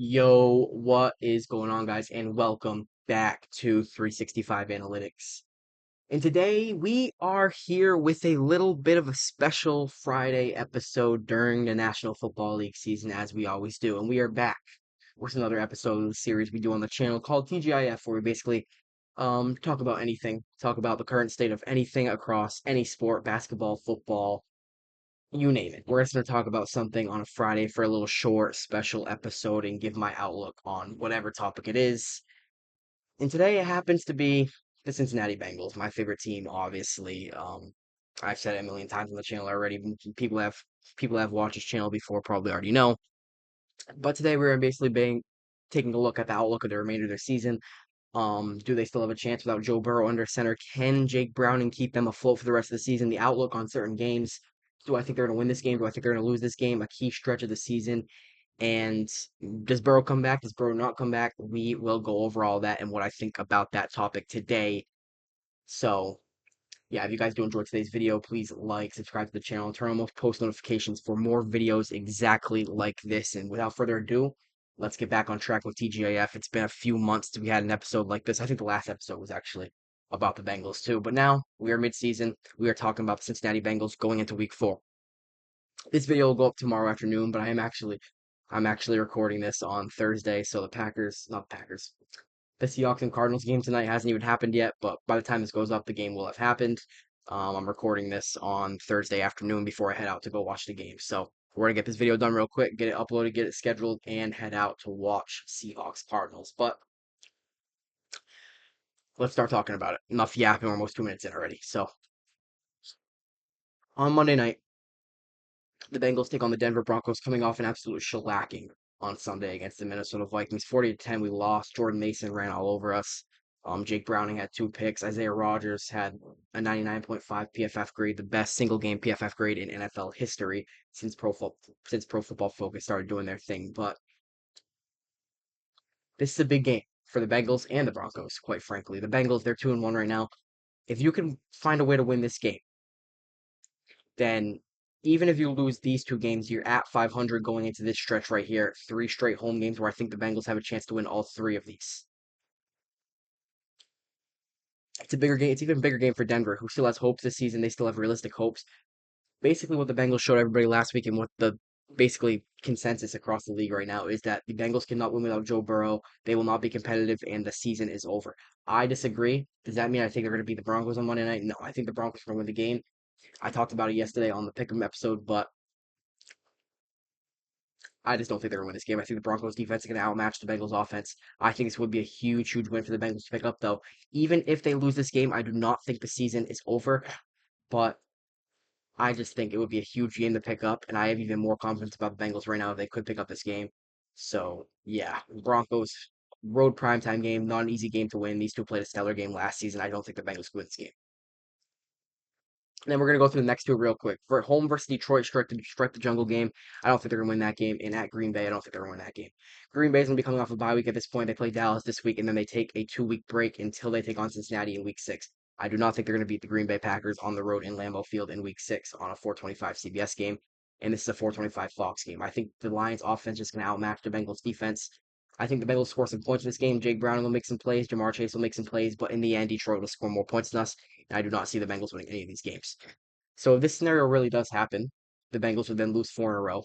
Yo, what is going on, guys? And welcome back to 365 Analytics. And today we are here with a little bit of a special Friday episode during the National Football League season, as we always do. And we are back with another episode of the series we do on the channel called TGIF, where we basically talk about anything, talk about the current state of anything across any sport, basketball, football, you name it. We're just going to talk about something on a Friday for a little short special episode and give my outlook on whatever topic it is. And today it happens to be the Cincinnati Bengals, my favorite team, obviously. I've said it a million times on the channel already. People have watched this channel before probably already know. But today we're basically being taking a look at the outlook of the remainder of their season. Do they still have a chance without Joe Burrow under center? Can Jake Browning keep them afloat for the rest of the season? The outlook on certain games. Do I think they're going to win this game? Do I think they're going to lose this game? A key stretch of the season. And does Burrow come back? Does Burrow not come back? We will go over all that and what I think about that topic today. So, yeah, if you guys do enjoy today's video, please like, subscribe to the channel, and turn on post notifications for more videos exactly like this. And without further ado, let's get back on track with TGIF. It's been a few months since we had an episode like this. I think the last episode was actually about the Bengals too. But now we are mid-season. We are talking about the Cincinnati Bengals going into week 4. This video will go up tomorrow afternoon, but I'm actually recording this on Thursday, so not the Packers, the Seahawks and Cardinals game tonight hasn't even happened yet, but by the time this goes up, the game will have happened. I'm recording this on Thursday afternoon before I head out to go watch the game. So we're gonna get this video done real quick, get it uploaded, get it scheduled, and head out to watch Seahawks Cardinals. But let's start talking about it. Enough yapping, we're almost 2 minutes in already. So on Monday night, the Bengals take on the Denver Broncos, coming off an absolute shellacking on Sunday against the Minnesota Vikings. 40-10, we lost. Jordan Mason ran all over us. Jake Browning had 2 picks. Isaiah Rodgers had a 99.5 PFF grade, the best single game PFF grade in NFL history since Pro Football Focus started doing their thing. But this is a big game for the Bengals and the Broncos, quite frankly. The Bengals, they're 2-1 right now. If you can find a way to win this game, then even if you lose these 2 games, you're at 500 going into this stretch right here. 3 straight home games where I think the Bengals have a chance to win all 3 of these. It's a bigger game. It's even bigger game for Denver, who still has hopes this season. They still have realistic hopes. Basically, what the Bengals showed everybody last week and what the basically consensus across the league right now is that the Bengals cannot win without Joe Burrow. They will not be competitive, and the season is over. I disagree. Does that mean I think they're going to beat the Broncos on Monday night? No, I think the Broncos are going to win the game. I talked about it yesterday on the Pick'em episode, but I just don't think they're going to win this game. I think the Broncos defense is going to outmatch the Bengals offense. I think this would be a huge, huge win for the Bengals to pick up, though. Even if they lose this game, I do not think the season is over, but I just think it would be a huge game to pick up, and I have even more confidence about the Bengals right now if they could pick up this game. So, yeah, Broncos road primetime game, not an easy game to win. These two played a stellar game last season. I don't think the Bengals could win this game. And then we're gonna go through the next 2 real quick. For home versus Detroit, strike the jungle game. I don't think they're gonna win that game. And at Green Bay, I don't think they're gonna win that game. Green Bay's gonna be coming off a bye week at this point. They play Dallas this week, and then they take a 2-week break until they take on Cincinnati in week 6. I do not think they're gonna beat the Green Bay Packers on the road in Lambeau Field in week 6 on a 425 CBS game. And this is a 425 Fox game. I think the Lions offense is gonna outmatch the Bengals defense. I think the Bengals score some points in this game. Jake Browning will make some plays. Jamar Chase will make some plays. But in the end, Detroit will score more points than us. And I do not see the Bengals winning any of these games. So if this scenario really does happen, the Bengals would then lose 4 in a row.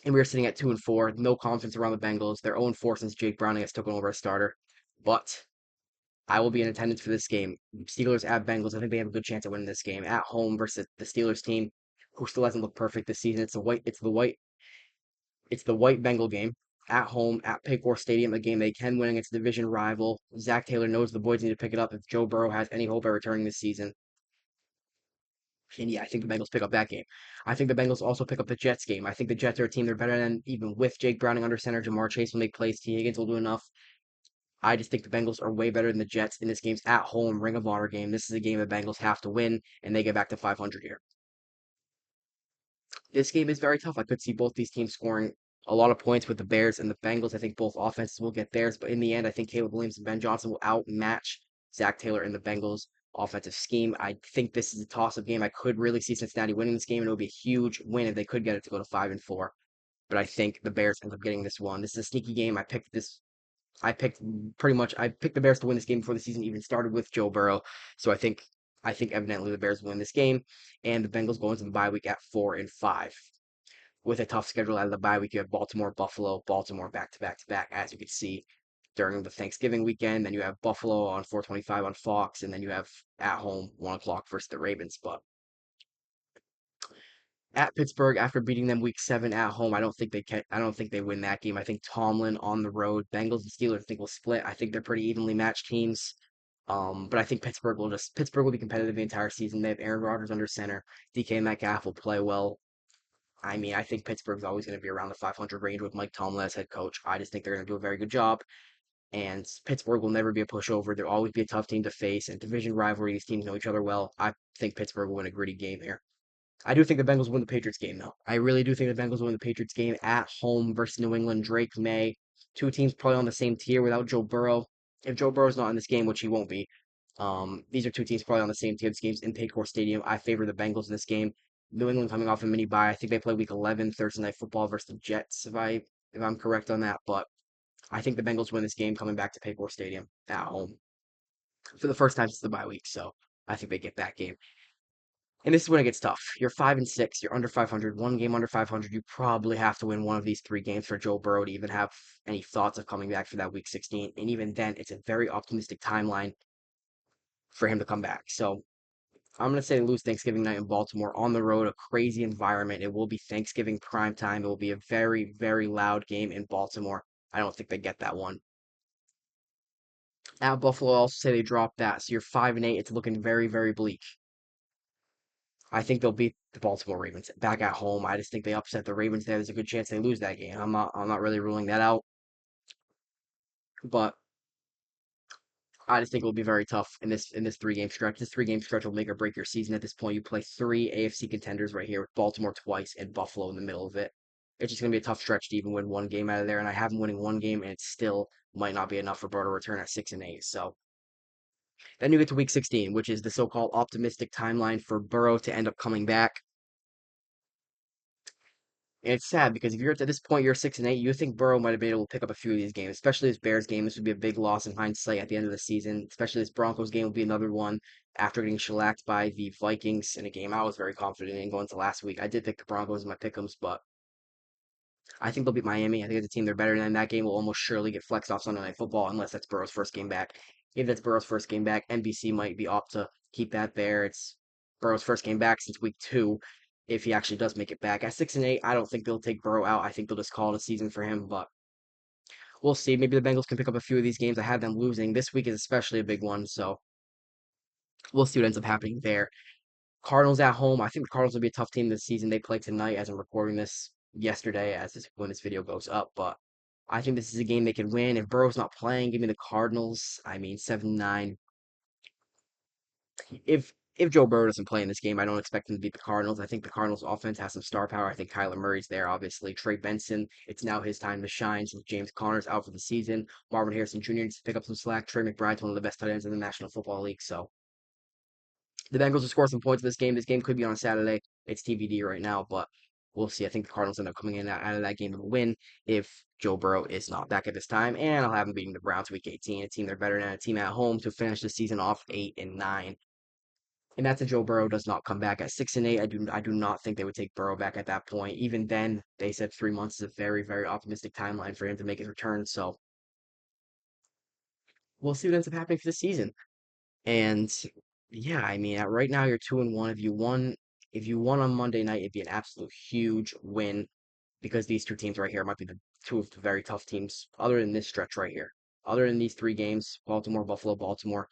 And we are sitting at 2-4. No confidence around the Bengals. They're 0-4 since Jake Browning has taken over as starter. But I will be in attendance for this game. Steelers at Bengals. I think they have a good chance of winning this game at home versus the Steelers team, who still hasn't looked perfect this season. It's the white Bengal game at home at Paycor Stadium, a game they can win against a division rival. Zach Taylor knows the boys need to pick it up if Joe Burrow has any hope of returning this season. And yeah, I think the Bengals pick up that game. I think the Bengals also pick up the Jets game. I think the Jets are a team they're better than, even with Jake Browning under center. Jamar Chase will make plays. T. Higgins will do enough. I just think the Bengals are way better than the Jets in this game's at home Ring of Honor game. This is a game the Bengals have to win, and they get back to 500 here. This game is very tough. I could see both these teams scoring a lot of points with the Bears and the Bengals. I think both offenses will get theirs, but in the end, I think Caleb Williams and Ben Johnson will outmatch Zach Taylor and the Bengals offensive scheme. I think this is a toss-up game. I could really see Cincinnati winning this game, and it would be a huge win if they could get it to go to 5-4. but I think the Bears end up getting this one. This is a sneaky game. I picked I picked the Bears to win this game before the season even started with Joe Burrow. So I think evidently the Bears win this game, and the Bengals go into the bye week at 4-5 with a tough schedule out of the bye week. You have Baltimore, Buffalo, Baltimore back to back to back, as you can see during the Thanksgiving weekend. Then you have Buffalo on 425 on Fox, and then you have at home 1 o'clock versus the Ravens. But at Pittsburgh, after beating them week 7 at home, I don't think they win that game. I think Tomlin on the road, Bengals and Steelers, I think will split. I think they're pretty evenly matched teams. But I think Pittsburgh will be competitive the entire season. They have Aaron Rodgers under center. DK Metcalf will play well. I mean, I think Pittsburgh's always going to be around the 500 range with Mike Tomlin as head coach. I just think they're going to do a very good job. And Pittsburgh will never be a pushover. They'll always be a tough team to face. And division rivalry, these teams know each other well. I think Pittsburgh will win a gritty game here. I do think the Bengals win the Patriots game, though. I really do think the Bengals win the Patriots game at home versus New England. Drake May, two teams probably on the same tier without Joe Burrow. If Joe Burrow's not in this game, which he won't be, these are two teams probably on the same tier. This game's in Paycor Stadium. I favor the Bengals in this game. New England coming off a mini bye. I think they play Week 11 Thursday Night Football versus the Jets, if I'm correct on that. But I think the Bengals win this game coming back to Paycor Stadium at home for the first time since the bye week. So I think they get that game. And this is when it gets tough. You're 5-6. You're under 500. One game under 500. You probably have to win one of these three games for Joe Burrow to even have any thoughts of coming back for that Week 16. And even then, it's a very optimistic timeline for him to come back. So I'm going to say they lose Thanksgiving night in Baltimore on the road, a crazy environment. It will be Thanksgiving prime time. It will be a very, very loud game in Baltimore. I don't think they get that one. At Buffalo, I'll also say they drop that. So you're 5-8. It's looking very, very bleak. I think they'll beat the Baltimore Ravens back at home. I just think they upset the Ravens there. There's a good chance they lose that game. I'm not really ruling that out, but I just think it will be very tough in this 3 game stretch. This 3 game stretch will make or break your season at this point. You play 3 AFC contenders right here with Baltimore twice and Buffalo in the middle of it. It's just gonna be a tough stretch to even win one game out of there, and I have them winning one game, and it still might not be enough for Burrow to return at 6-8. So then you get to week 16, which is the so-called optimistic timeline for Burrow to end up coming back. And it's sad because if you're at this point, you're 6-8, you think Burrow might have been able to pick up a few of these games, especially this Bears game. This would be a big loss in hindsight at the end of the season. Especially this Broncos game will be another one after getting shellacked by the Vikings in a game I was very confident in going to last week. I did pick the Broncos in my pick'ems, but I think they'll beat Miami. I think as a team they're better, than that game will almost surely get flexed off Sunday Night Football unless that's Burrow's first game back. If that's Burrow's first game back, NBC might be opt to keep that there. It's Burrow's first game back since week 2. If he actually does make it back at 6-8, I don't think they'll take Burrow out. I think they'll just call it a season for him. But we'll see. Maybe the Bengals can pick up a few of these games. I had them losing. This week is especially a big one, so we'll see what ends up happening there. Cardinals at home. I think the Cardinals will be a tough team this season. They play tonight as I'm recording this yesterday when this video goes up, but I think this is a game they can win. If Burrow's not playing, give me the Cardinals. I mean, 7-9. If Joe Burrow doesn't play in this game, I don't expect him to beat the Cardinals. I think the Cardinals offense has some star power. I think Kyler Murray's there, obviously. Trey Benson, it's now his time to shine since James Conner's out for the season. Marvin Harrison Jr. needs to pick up some slack. Trey McBride's one of the best tight ends in the National Football League, so the Bengals will score some points in this game. This game could be on Saturday. It's TBD right now, but we'll see. I think the Cardinals end up coming in out of that game with a win if Joe Burrow is not back at this time. And I'll have them beating the Browns week 18, a team they're better than, a team at home to finish the season off 8-9. And that's if Joe Burrow does not come back at 6-8. I do not think they would take Burrow back at that point. Even then, they said 3 months is a very, very optimistic timeline for him to make his return. So we'll see what ends up happening for the season. And yeah, I mean, right now you're 2-1. If you won on Monday night, it'd be an absolute huge win because these two teams right here might be the two of the very tough teams other than this stretch right here. Other than these 3 games, Baltimore, Buffalo, Baltimore,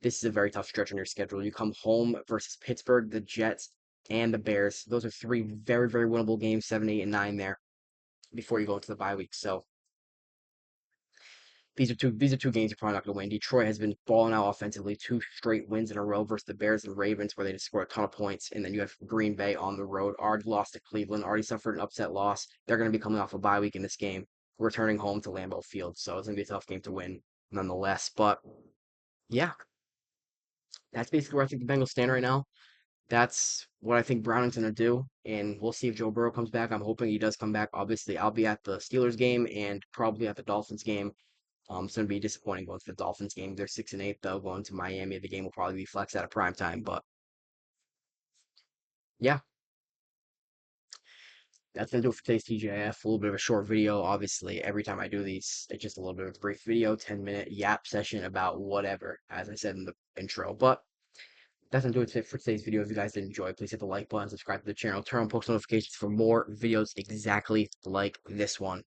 this is a very tough stretch on your schedule. You come home versus Pittsburgh, the Jets, and the Bears. Those are 3 very, very winnable games, 7, 8, and 9 there before you go into the bye week. So these are two games you're probably not going to win. Detroit has been balling out offensively, 2 straight wins in a row versus the Bears and Ravens, where they just score a ton of points. And then you have Green Bay on the road, already lost to Cleveland, already suffered an upset loss. They're going to be coming off a bye week in this game, returning home to Lambeau Field. So it's going to be a tough game to win, nonetheless. But yeah, that's basically where I think the Bengals stand right now. that's what I think Browning's gonna do, and we'll see if Joe Burrow comes back. I'm hoping he does come back. Obviously, I'll be at the Steelers game and probably at the Dolphins game. It's gonna be disappointing going to the Dolphins game. They're 6-8 though. Going to Miami, the game will probably be flexed out of prime time. But yeah, that's gonna do it for today's TGIF. A little bit of a short video. Obviously, every time I do these, it's just a little bit of a brief video, 10-minute yap session about whatever, as I said in the intro. But that's gonna do it for today's video. If you guys did enjoy, please hit the like button, subscribe to the channel, turn on post notifications for more videos exactly like this one.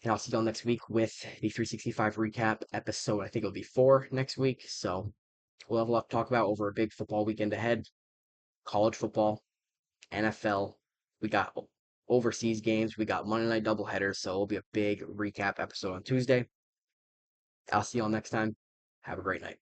And I'll see y'all next week with the 365 recap episode. I think it'll be 4 next week. So we'll have a lot to talk about over a big football weekend ahead. College football, NFL. We got overseas games. We got Monday night doubleheaders. So it'll be a big recap episode on Tuesday. I'll see y'all next time. Have a great night.